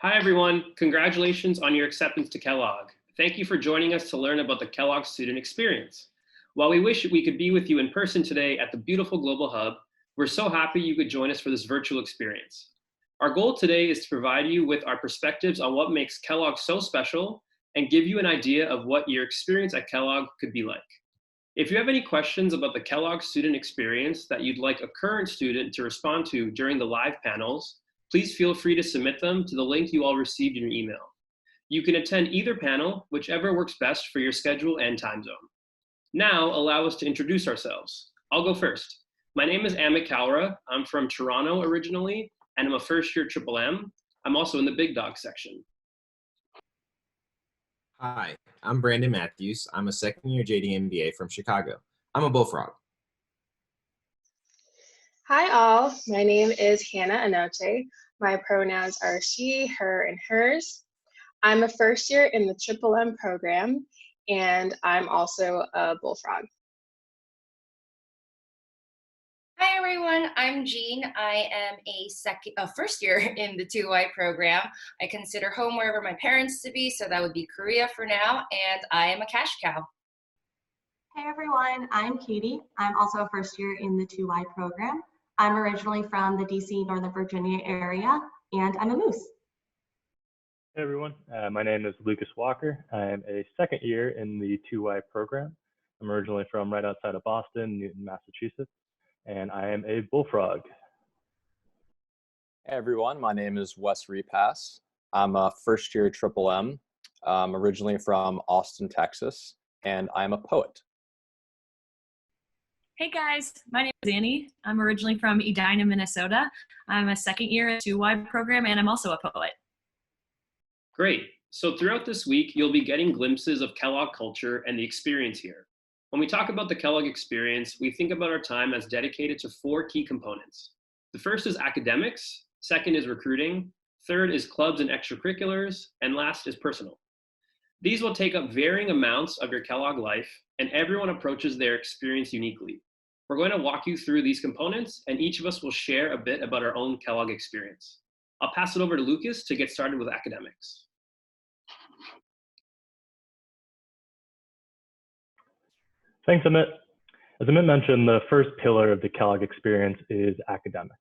Hi, everyone. Congratulations on your acceptance to Kellogg. Thank you for joining us to learn about the Kellogg student experience. While we wish we could be with you in person today at the beautiful Global Hub, we're so happy you could join us for this virtual experience. Our goal today is to provide you with our perspectives on what makes Kellogg so special and give you an idea of what your experience at Kellogg could be like. If you have any questions about the Kellogg student experience that you'd like a current student to respond to during the live panels, please feel free to submit them to the link you all received in your email. You can attend either panel, whichever works best for your schedule and time zone. Now, allow us to introduce ourselves. I'll go first. My name is Amit Kaura. I'm from Toronto originally, and I'm a first-year Triple M. I'm also in the Big Dog section. Hi, I'm Brandon Matthews. I'm a second-year JD MBA from Chicago. I'm a bullfrog. Hi all, my name is Hannah Anote. My pronouns are she, her, and hers. I'm a first year in the Triple M program, and I'm also a bullfrog. Hi everyone, I'm Jean. I am a first year in the 2Y program. I consider home wherever my parents to be, so that would be Korea for now, and I am a cash cow. Hey everyone, I'm Katie. I'm also a first year in the 2Y program. I'm originally from the DC, Northern Virginia area, and I'm a moose. Hey everyone, my name is Lucas Walker. I am a second year in the 2Y program. I'm originally from right outside of Boston, Newton, Massachusetts, and I am a bullfrog. Hey everyone, my name is Wes Repass. I'm a first year Triple M, originally from Austin, Texas, and I'm a poet. Hey guys, my name is Annie. I'm originally from Edina, Minnesota. I'm a second year in 2Y program, and I'm also a poet. Great. So throughout this week, you'll be getting glimpses of Kellogg culture and the experience here. When we talk about the Kellogg experience, we think about our time as dedicated to 4 key components. The first is academics, second is recruiting, third is clubs and extracurriculars, and last is personal. These will take up varying amounts of your Kellogg life, and everyone approaches their experience uniquely. We're going to walk you through these components, and each of us will share a bit about our own Kellogg experience. I'll pass it over to Lucas to get started with academics. Thanks, Amit. As Amit mentioned, the first pillar of the Kellogg experience is academics.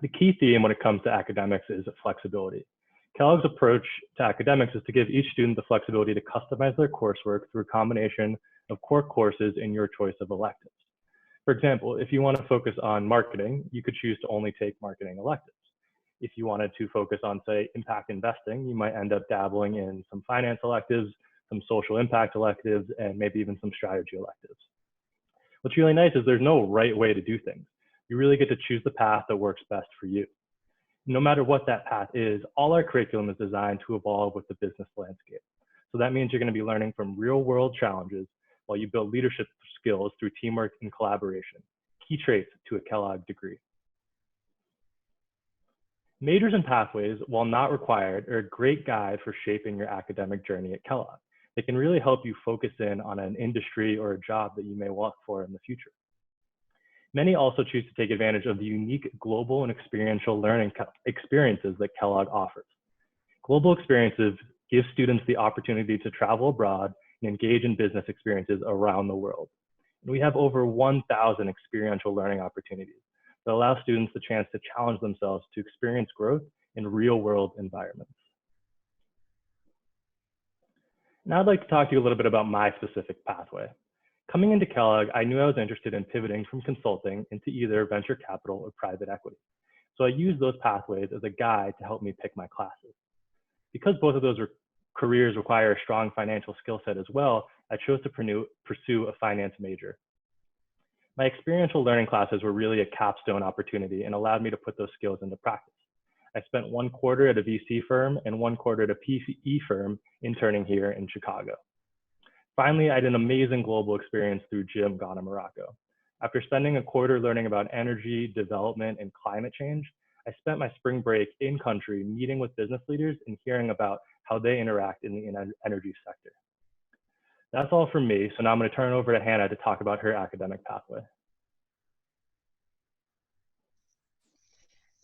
The key theme when it comes to academics is flexibility. Kellogg's approach to academics is to give each student the flexibility to customize their coursework through a combination of core courses in your choice of electives. For example, if you want to focus on marketing, you could choose to only take marketing electives. If you wanted to focus on, say, impact investing, you might end up dabbling in some finance electives, some social impact electives, and maybe even some strategy electives. What's really nice is there's no right way to do things. You really get to choose the path that works best for you. No matter what that path is, all our curriculum is designed to evolve with the business landscape. So that means you're going to be learning from real world challenges while you build leadership skills through teamwork and collaboration, key traits to a Kellogg degree. Majors and pathways, while not required, are a great guide for shaping your academic journey at Kellogg. They can really help you focus in on an industry or a job that you may look for in the future. Many also choose to take advantage of the unique global and experiential learning experiences that Kellogg offers. Global experiences give students the opportunity to travel abroad and engage in business experiences around the world. And we have over 1,000 experiential learning opportunities that allow students the chance to challenge themselves to experience growth in real-world environments. Now I'd like to talk to you a little bit about my specific pathway. Coming into Kellogg, I knew I was interested in pivoting from consulting into either venture capital or private equity. So I used those pathways as a guide to help me pick my classes. Because both of those careers require a strong financial skill set as well, I chose to pursue a finance major. My experiential learning classes were really a capstone opportunity and allowed me to put those skills into practice. I spent 1 quarter at a VC firm and 1 quarter at a PE firm interning here in Chicago. Finally, I had an amazing global experience through Jim Ghana, Morocco. After spending a quarter learning about energy, development, and climate change, I spent my spring break in country meeting with business leaders and hearing about how they interact in the energy sector. That's all from me, so now I'm going to turn it over to Hannah to talk about her academic pathway.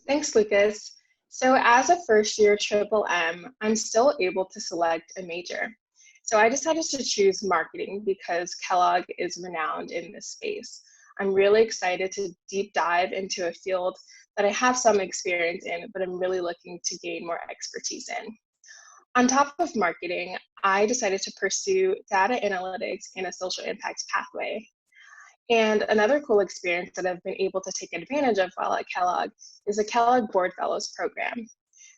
Thanks, Lucas. So as a first year Triple M, I'm still able to select a major. So I decided to choose marketing because Kellogg is renowned in this space. I'm really excited to deep dive into a field that I have some experience in, but I'm really looking to gain more expertise in. On top of marketing, I decided to pursue data analytics and a social impact pathway. And another cool experience that I've been able to take advantage of while at Kellogg is the Kellogg Board Fellows program.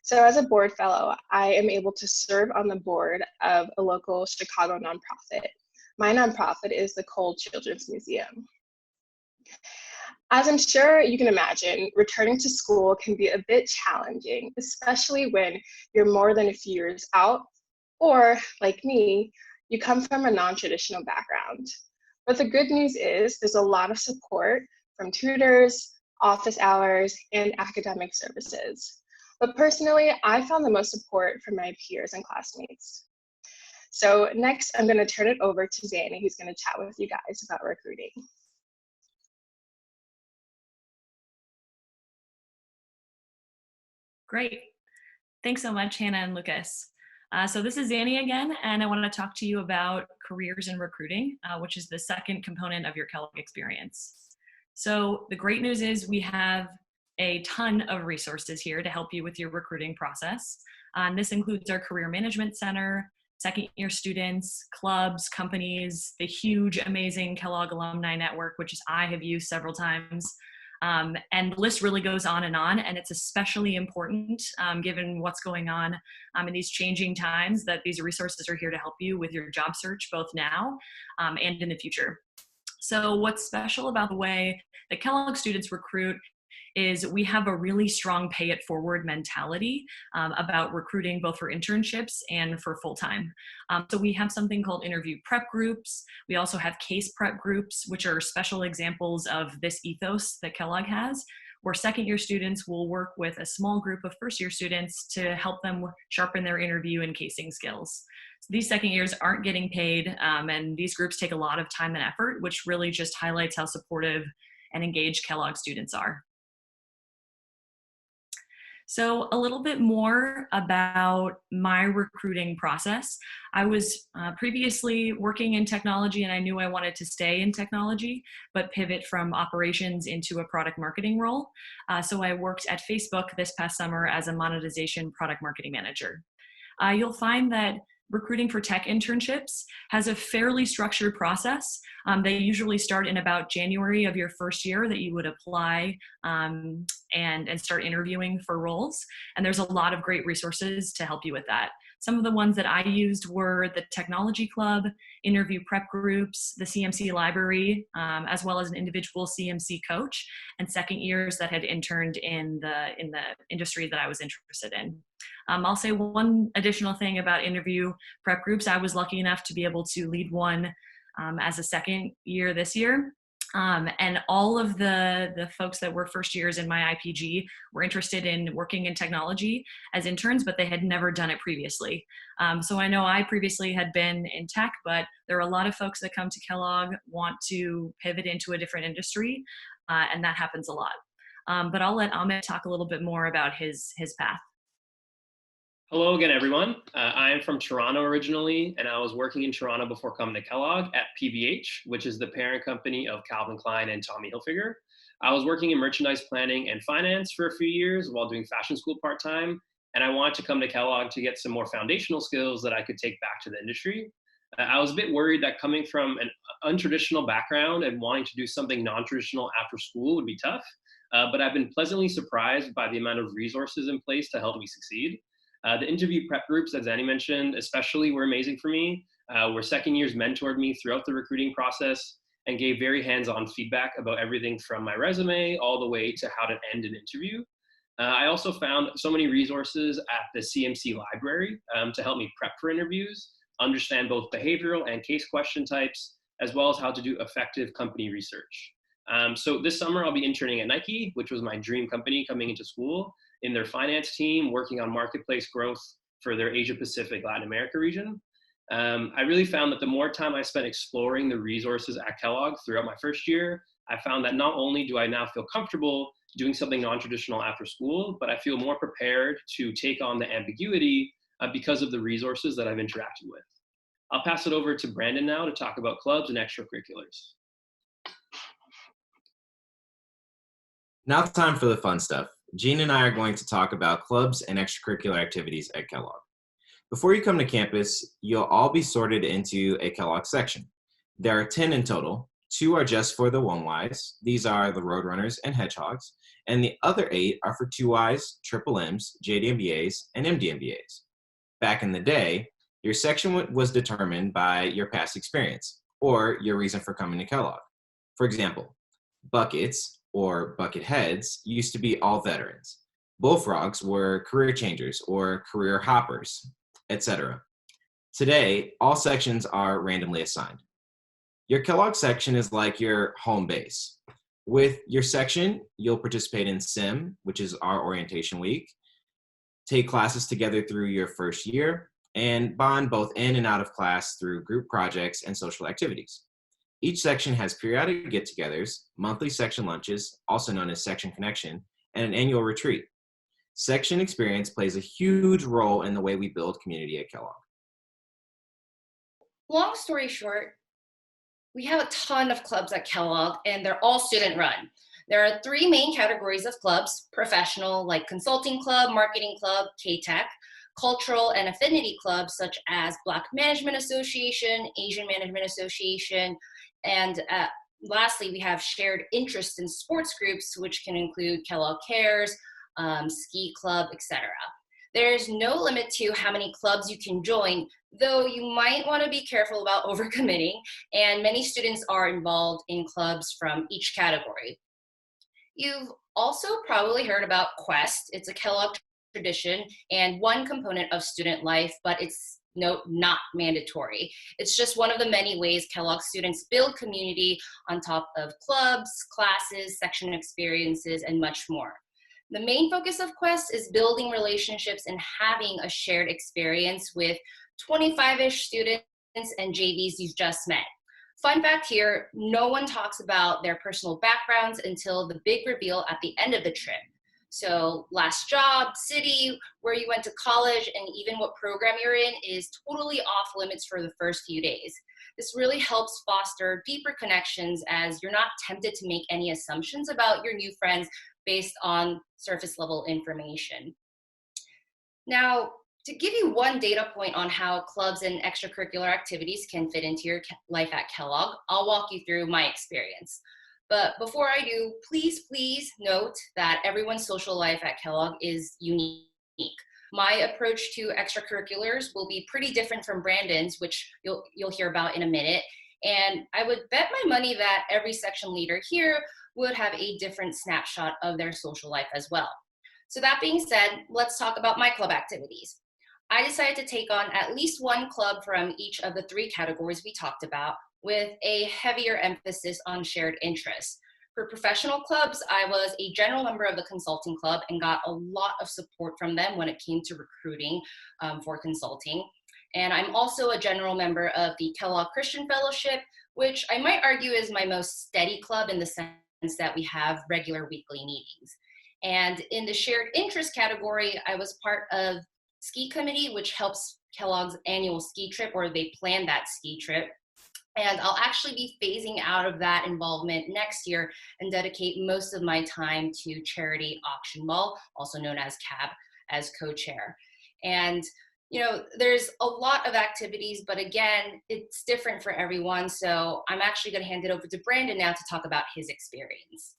So as a board fellow, I am able to serve on the board of a local Chicago nonprofit. My nonprofit is the Cole Children's Museum. As I'm sure you can imagine, returning to school can be a bit challenging, especially when you're more than a few years out, or like me, you come from a non-traditional background. But the good news is there's a lot of support from tutors, office hours, and academic services. But personally, I found the most support from my peers and classmates. So next, I'm going to turn it over to Zanny, who's going to chat with you guys about recruiting. Great. Thanks so much, Hannah and Lucas. So this is Zanny again, and I want to talk to you about careers in recruiting, which is the second component of your Kellogg experience. So the great news is we have a ton of resources here to help you with your recruiting process. This includes our Career Management Center, second year students, clubs, companies, the huge, amazing Kellogg Alumni Network, which I have used several times. And the list really goes on, and it's especially important given what's going on in these changing times that these resources are here to help you with your job search, both now and in the future. So what's special about the way that Kellogg students recruit is we have a really strong pay it forward mentality about recruiting both for internships and for full-time. So we have something called interview prep groups. We also have case prep groups, which are special examples of this ethos that Kellogg has, where second year students will work with a small group of first year students to help them sharpen their interview and casing skills. So these second years aren't getting paid, and these groups take a lot of time and effort, which really just highlights how supportive and engaged Kellogg students are. So a little bit more about my recruiting process. I was previously working in technology, and I knew I wanted to stay in technology, but pivot from operations into a product marketing role. So I worked at Facebook this past summer as a monetization product marketing manager. You'll find that recruiting for tech internships has a fairly structured process. They usually start in about January of your first year that you would apply and start interviewing for roles. And there's a lot of great resources to help you with that. Some of the ones that I used were the Technology Club, interview prep groups, the CMC library, as well as an individual CMC coach, and second years that had interned in the industry that I was interested in. I'll say one additional thing about interview prep groups. I was lucky enough to be able to lead one as a second year this year. And all of the folks that were first years in my IPG were interested in working in technology as interns, but they had never done it previously. So I know I previously had been in tech, but there are a lot of folks that come to Kellogg want to pivot into a different industry, and that happens a lot. But I'll let Amit talk a little bit more about his path. Hello again, everyone. I am from Toronto originally, and I was working in Toronto before coming to Kellogg at PVH, which is the parent company of Calvin Klein and Tommy Hilfiger. I was working in merchandise planning and finance for a few years while doing fashion school part-time, and I wanted to come to Kellogg to get some more foundational skills that I could take back to the industry. I was a bit worried that coming from an untraditional background and wanting to do something non-traditional after school would be tough, but I've been pleasantly surprised by the amount of resources in place to help me succeed. The interview prep groups, as Annie mentioned, especially were amazing for me, where second years mentored me throughout the recruiting process and gave very hands-on feedback about everything from my resume all the way to how to end an interview. I also found so many resources at the CMC library to help me prep for interviews, understand both behavioral and case question types, as well as how to do effective company research. So this summer I'll be interning at Nike, which was my dream company coming into school, in their finance team, working on marketplace growth for their Asia Pacific Latin America region. I really found that the more time I spent exploring the resources at Kellogg throughout my first year, I found that not only do I now feel comfortable doing something non-traditional after school, but I feel more prepared to take on the ambiguity because of the resources that I've interacted with. I'll pass it over to Brandon now to talk about clubs and extracurriculars. Now it's time for the fun stuff. Jean and I are going to talk about clubs and extracurricular activities at Kellogg. Before you come to campus, you'll all be sorted into a Kellogg section. There are 10 in total. 2 are just for the 1Ys. These are the Roadrunners and Hedgehogs. And the other 8 are for 2Ys, Triple Ms, JDMBAs, and MDMBAs. Back in the day, your section was determined by your past experience or your reason for coming to Kellogg. For example, Buckets or Bucket Heads used to be all veterans. Bullfrogs were career changers or career hoppers, etc. Today, all sections are randomly assigned. Your Kellogg section is like your home base. With your section, you'll participate in SIM, which is our orientation week, take classes together through your first year, and bond both in and out of class through group projects and social activities. Each section has periodic get-togethers, monthly section lunches, also known as Section Connection, and an annual retreat. Section experience plays a huge role in the way we build community at Kellogg. Long story short, we have a ton of clubs at Kellogg, and they're all student-run. There are 3 main categories of clubs: professional, like consulting club, marketing club, K-Tech; cultural and affinity clubs, such as Black Management Association, Asian Management Association, and lastly, we have shared interests in sports groups, which can include Kellogg Cares, ski club, etc. There's no limit to how many clubs you can join, though you might want to be careful about overcommitting, and many students are involved in clubs from each category. You've also probably heard about Quest. It's a Kellogg tradition and one component of student life, but it's not mandatory. It's just one of the many ways Kellogg students build community on top of clubs, classes, section experiences, and much more. The main focus of Quest is building relationships and having a shared experience with 25-ish students and JVs you've just met. Fun fact here, no one talks about their personal backgrounds until the big reveal at the end of the trip. So last job, city, where you went to college, and even what program you're in is totally off limits for the first few days. This really helps foster deeper connections, as you're not tempted to make any assumptions about your new friends based on surface level information. Now, to give you one data point on how clubs and extracurricular activities can fit into your life at Kellogg, I'll walk you through my experience. But before I do, please note that everyone's social life at Kellogg is unique. My approach to extracurriculars will be pretty different from Brandon's, which you'll hear about in a minute. And I would bet my money that every section leader here would have a different snapshot of their social life as well. So that being said, let's talk about my club activities. I decided to take on at least one club from each of the 3 categories we talked about, with a heavier emphasis on shared interests. For professional clubs, I was a general member of the consulting club and got a lot of support from them when it came to recruiting for consulting. And I'm also a general member of the Kellogg Christian Fellowship, which I might argue is my most steady club in the sense that we have regular weekly meetings. And in the shared interest category, I was part of ski committee, which helps Kellogg's annual ski trip, or they plan that ski trip. And I'll actually be phasing out of that involvement next year and dedicate most of my time to Charity Auction Ball, also known as CAB, as co-chair. And there's a lot of activities, but again, it's different for everyone. So I'm actually going to hand it over to Brandon now to talk about his experience.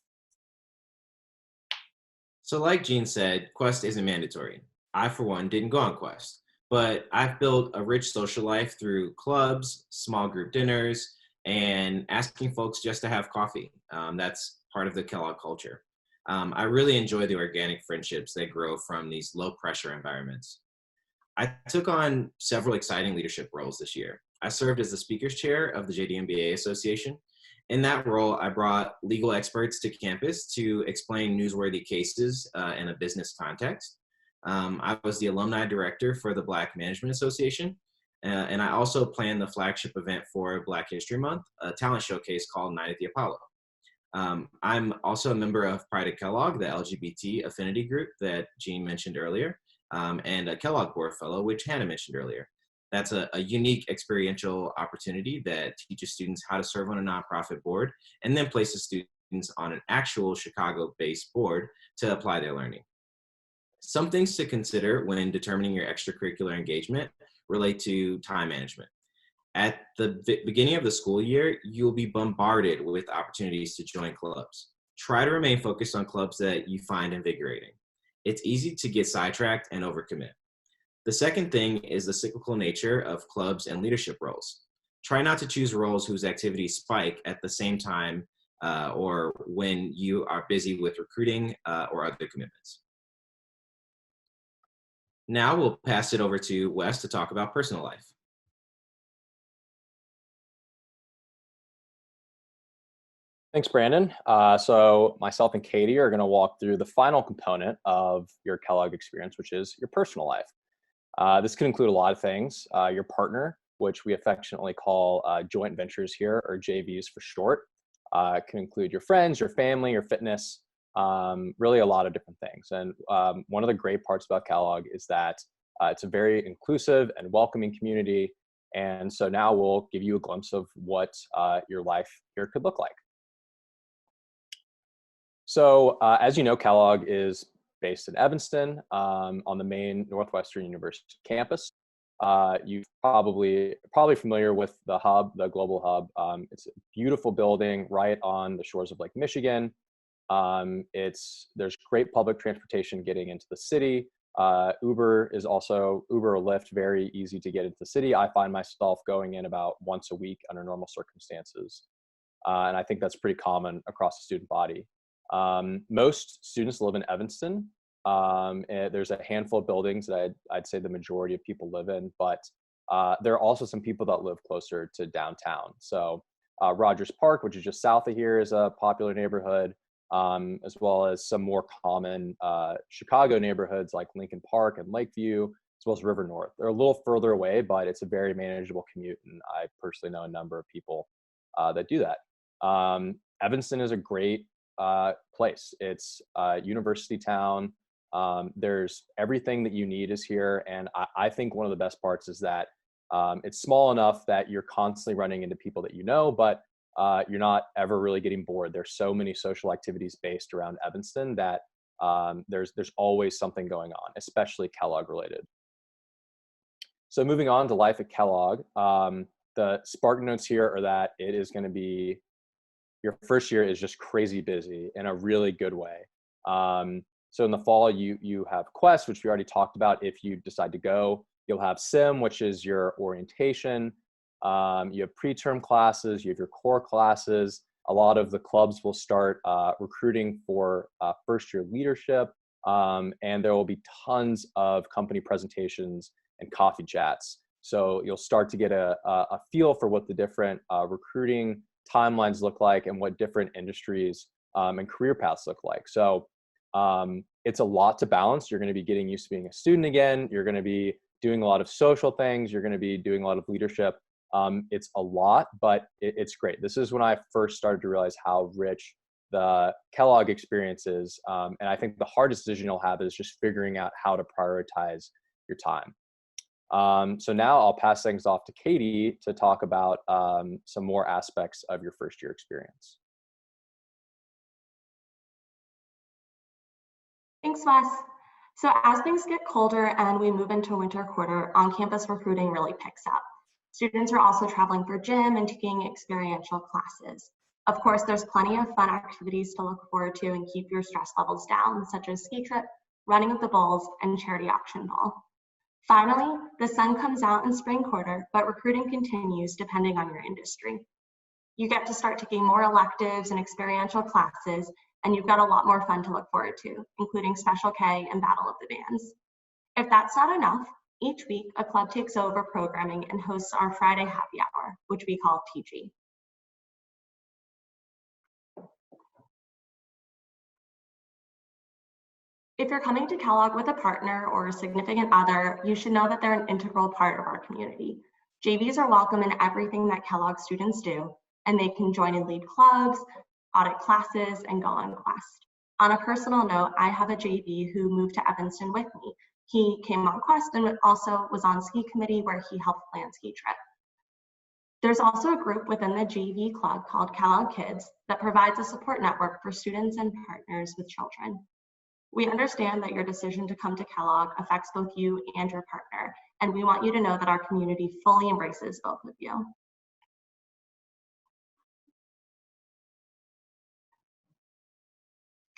So like Jean said, Quest isn't mandatory. I, for one, didn't go on Quest, but I've built a rich social life through clubs, small group dinners, and asking folks just to have coffee. That's part of the Kellogg culture. I really enjoy the organic friendships that grow from these low-pressure environments. I took on several exciting leadership roles this year. I served as the speaker's chair of the JDMBA Association. In that role, I brought legal experts to campus to explain newsworthy cases in a business context. I was the alumni director for the Black Management Association, and I also planned the flagship event for Black History Month, a talent showcase called Night at the Apollo. I'm also a member of Pride at Kellogg, the LGBT affinity group that Jean mentioned earlier, and a Kellogg Board Fellow, which Hannah mentioned earlier. That's a unique experiential opportunity that teaches students how to serve on a nonprofit board and then places students on an actual Chicago-based board to apply their learning. Some things to consider when determining your extracurricular engagement relate to time management. At the beginning of the school year, you'll be bombarded with opportunities to join clubs. Try to remain focused on clubs that you find invigorating. It's easy to get sidetracked and overcommit. The second thing is the cyclical nature of clubs and leadership roles. Try not to choose roles whose activities spike at the same time or when you are busy with recruiting or other commitments. Now we'll pass it over to Wes to talk about personal life. Thanks, Brandon. So myself and Katie are going to walk through the final component of your Kellogg experience, which is your personal life. This can include a lot of things. Your partner, which we affectionately call joint ventures here, or JVs for short. It can include your friends, your family, your fitness, really a lot of different things. And one of the great parts about Kellogg is that it's a very inclusive and welcoming community. And so now we'll give you a glimpse of what your life here could look like. So as you know, Kellogg is based in Evanston on the main Northwestern University campus. You're probably familiar with the hub, the global hub. It's a beautiful building right on the shores of Lake Michigan. There's great public transportation getting into the city. Uber or Lyft, very easy to get into the city. I find myself going in about once a week under normal circumstances. And I think that's pretty common across the student body. Most students live in Evanston. There's a handful of buildings that I'd say the majority of people live in, but there are also some people that live closer to downtown. So Rogers Park, which is just south of here, is a popular neighborhood, as well as some more common Chicago neighborhoods like Lincoln Park and Lakeview, as well as River North. They're a little further away, but it's a very manageable commute, and I personally know a number of people that do that. Evanston is a great place. It's a university town. There's everything that you need is here. And I think one of the best parts is that it's small enough that you're constantly running into people that you know, but you're not ever really getting bored. There's so many social activities based around Evanston that there's always something going on, especially Kellogg related. So moving on to life at Kellogg, the spark notes here are that it is going to be your first year is just crazy busy in a really good way. So in the fall, you have Quest, which we already talked about. If you decide to go, you'll have Sim, which is your orientation. You have preterm classes, you have your core classes. A lot of the clubs will start recruiting for first year leadership. And there will be tons of company presentations and coffee chats. So you'll start to get a feel for what the different recruiting timelines look like and what different industries and career paths look like. So it's a lot to balance. You're going to be getting used to being a student again. You're going to be doing a lot of social things. You're going to be doing a lot of leadership. It's a lot, but it's great. This is when I first started to realize how rich the Kellogg experience is. And I think the hardest decision you'll have is just figuring out how to prioritize your time. So now I'll pass things off to Katie to talk about some more aspects of your first year experience. Thanks, Wes. So as things get colder and we move into winter quarter, on-campus recruiting really picks up. Students are also traveling for gym and taking experiential classes. Of course, there's plenty of fun activities to look forward to and keep your stress levels down, such as ski trip, running with the bulls, and charity auction ball. Finally, the sun comes out in spring quarter, but recruiting continues depending on your industry. You get to start taking more electives and experiential classes, and you've got a lot more fun to look forward to, including Special K and Battle of the Bands. If that's not enough, each week a club takes over programming and hosts our Friday happy hour, which we call TG. If you're coming to Kellogg with a partner or a significant other, you should know that they're an integral part of our community. JVs are welcome in everything that Kellogg students do, and they can join and lead clubs, audit classes, and go on Quest. On a personal note, I have a JV who moved to Evanston with me. He came on Quest and also was on ski committee where he helped plan ski trip. There's also a group within the JV club called Kellogg Kids that provides a support network for students and partners with children. We understand that your decision to come to Kellogg affects both you and your partner, and we want you to know that our community fully embraces both of you.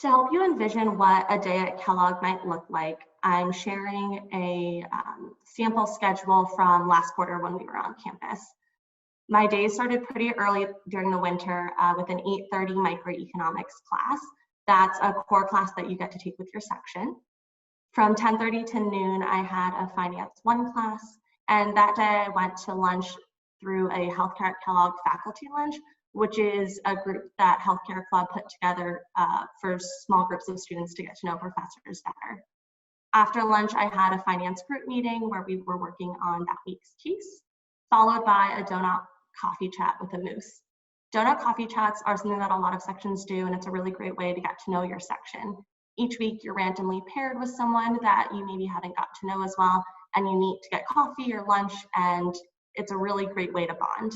To help you envision what a day at Kellogg might look like, I'm sharing a sample schedule from last quarter when we were on campus. My days started pretty early during the winter with an 8:30 microeconomics class. That's a core class that you get to take with your section. From 10:30 to noon, I had a Finance 1 class, and that day I went to lunch through a Healthcare at Kellogg faculty lunch, which is a group that Healthcare Club put together for small groups of students to get to know professors better. After lunch, I had a finance group meeting where we were working on that week's case, followed by a donut coffee chat with a moose. Donut coffee chats are something that a lot of sections do, and it's a really great way to get to know your section. Each week, you're randomly paired with someone that you maybe haven't got to know as well, and you meet to get coffee or lunch, and it's a really great way to bond.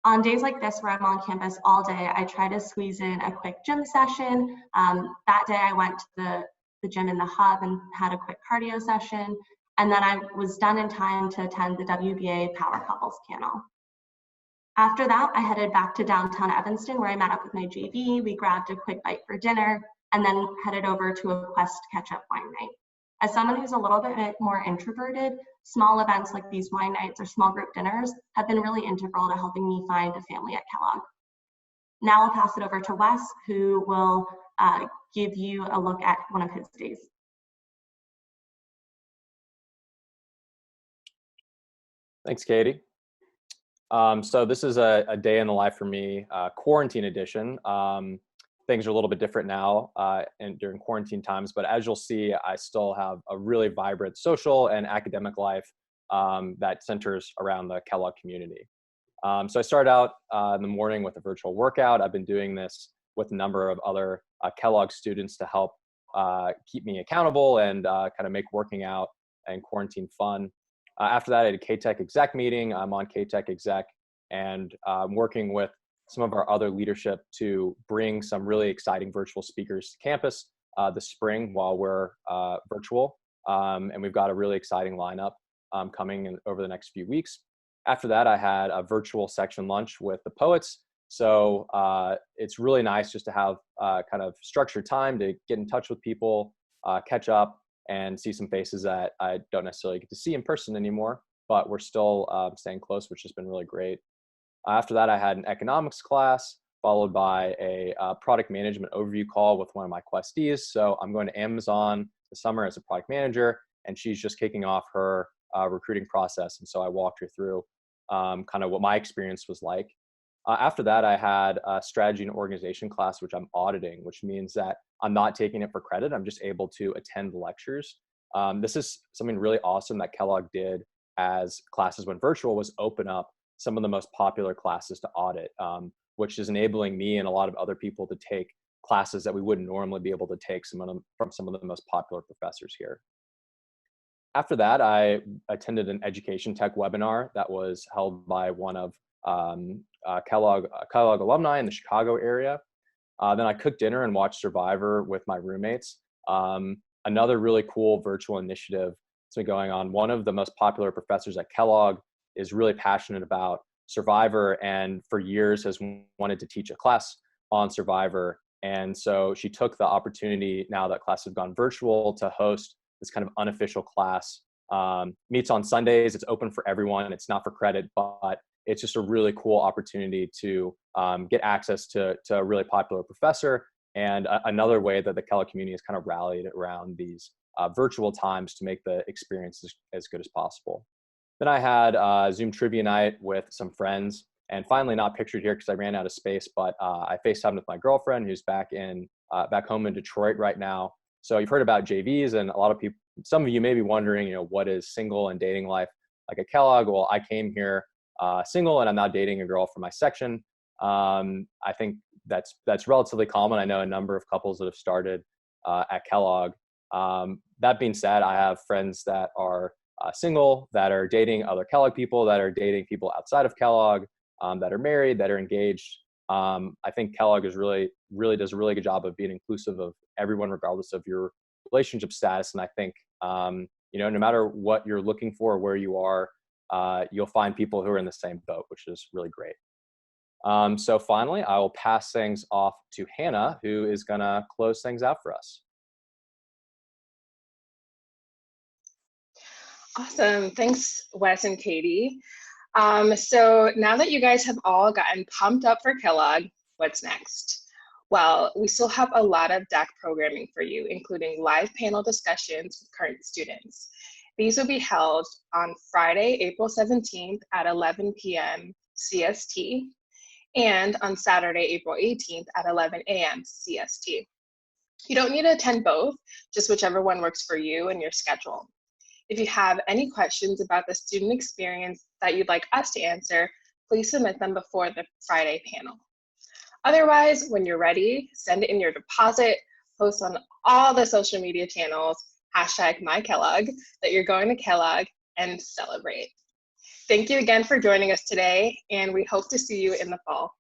On days like this where I'm on campus all day, I try to squeeze in a quick gym session. That day I went to the gym in the hub and had a quick cardio session, and then I was done in time to attend the WBA Power Couples panel. After that, I headed back to downtown Evanston where I met up with my JV. We grabbed a quick bite for dinner and then headed over to a Quest catch-up wine night. As someone who's a little bit more introverted, small events like these wine nights or small group dinners have been really integral to helping me find a family at Kellogg. Now I'll pass it over to Wes, who will give you a look at one of his days. Thanks, Katie. So this is a day in the life for me, quarantine edition. Things are a little bit different now and during quarantine times, but as you'll see, I still have a really vibrant social and academic life that centers around the Kellogg community. So I started out in the morning with a virtual workout. I've been doing this with a number of other Kellogg students to help keep me accountable and kind of make working out and quarantine fun. After that, I had a K-Tech exec meeting. I'm on K-Tech exec and I'm working with some of our other leadership to bring some really exciting virtual speakers to campus this spring while we're virtual. And we've got a really exciting lineup coming in over the next few weeks. After that, I had a virtual section lunch with the poets. So it's really nice just to have kind of structured time to get in touch with people, catch up, and see some faces that I don't necessarily get to see in person anymore, but we're still staying close, which has been really great. After that, I had an economics class, followed by a product management overview call with one of my questees. So I'm going to Amazon this summer as a product manager, and she's just kicking off her recruiting process. And so I walked her through kind of what my experience was like. After that, I had a strategy and organization class, which I'm auditing, which means that I'm not taking it for credit. I'm just able to attend the lectures. This is something really awesome that Kellogg did as classes went virtual, was open up some of the most popular classes to audit, which is enabling me and a lot of other people to take classes that we wouldn't normally be able to take from some of the most popular professors here. After that, I attended an education tech webinar that was held by one of Kellogg alumni in the Chicago area. Then I cooked dinner and watched Survivor with my roommates. Another really cool virtual initiative that's been going on. One of the most popular professors at Kellogg is really passionate about Survivor and for years has wanted to teach a class on Survivor. And so she took the opportunity, now that classes have gone virtual, to host this kind of unofficial class. Meets on Sundays. It's open for everyone. It's not for credit, but it's just a really cool opportunity to get access to a really popular professor, and another way that the Kellogg community has kind of rallied around these virtual times to make the experience as good as possible. Then I had Zoom trivia night with some friends, and finally, not pictured here because I ran out of space, but I FaceTimed with my girlfriend who's back home in Detroit right now. So you've heard about JVs, and a lot of people, some of you may be wondering, what is single and dating life like at Kellogg? Well, I came here single, and I'm now dating a girl from my section. I think that's relatively common. I know a number of couples that have started at Kellogg. That being said, I have friends that are single, that are dating other Kellogg people, that are dating people outside of Kellogg, that are married, that are engaged. I think Kellogg is really does a really good job of being inclusive of everyone, regardless of your relationship status. And I think, no matter what you're looking for, where you are, you'll find people who are in the same boat, which is really great. So finally, I will pass things off to Hannah, who is going to close things out for us. Awesome. Thanks, Wes and Katie. So now that you guys have all gotten pumped up for Kellogg, what's next? Well, we still have a lot of DAC programming for you, including live panel discussions with current students. These will be held on Friday, April 17th at 11 p.m. CST, and on Saturday, April 18th at 11 a.m. CST. You don't need to attend both, just whichever one works for you and your schedule. If you have any questions about the student experience that you'd like us to answer, please submit them before the Friday panel. Otherwise, when you're ready, send in your deposit, post on all the social media channels, #MyKellogg, that you're going to Kellogg, and celebrate. Thank you again for joining us today, and we hope to see you in the fall.